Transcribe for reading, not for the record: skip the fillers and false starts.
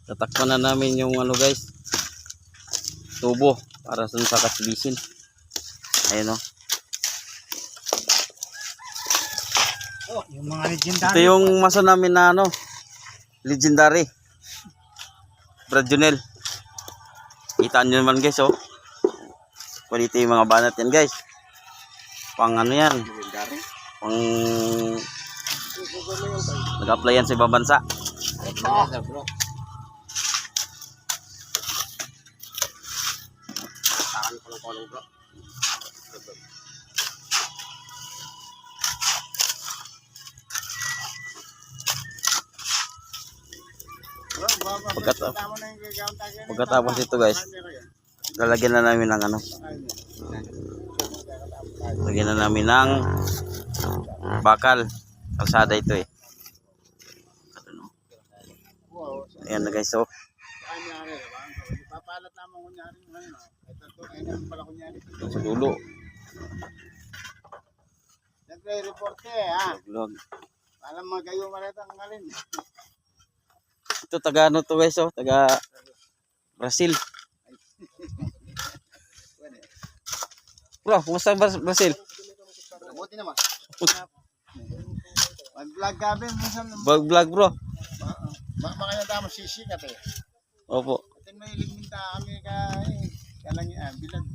Tatakpan na namin yung ano guys, tubo para sa kasbisin. Ayun o. Yung mga legendary. Ito yung maso namin na ano, legendary. Brad Junel. Kita nyo naman guys oh. Quality yung mga banat yan guys. Pang ano yan. Pang nag-apply yan sa ibang bansa. Pagkatapos ito guys, lalagyan na namin ng ano, lagyan na namin ng bakal. Kalsada ito eh. Ayan na guys, so sa dulo. Siyempre, reporte ha. Vlog. Alam mo, kayo malatang ngalin. Ito taga ano to guys, oh, taga Brazil. Bro, kumusta ang Brazil? Buti naman. Mag-vlog kami minsan. Vlog bro. Makanya tama sisikat eh. Opo. Atin may iligminta kami ka bilang bilang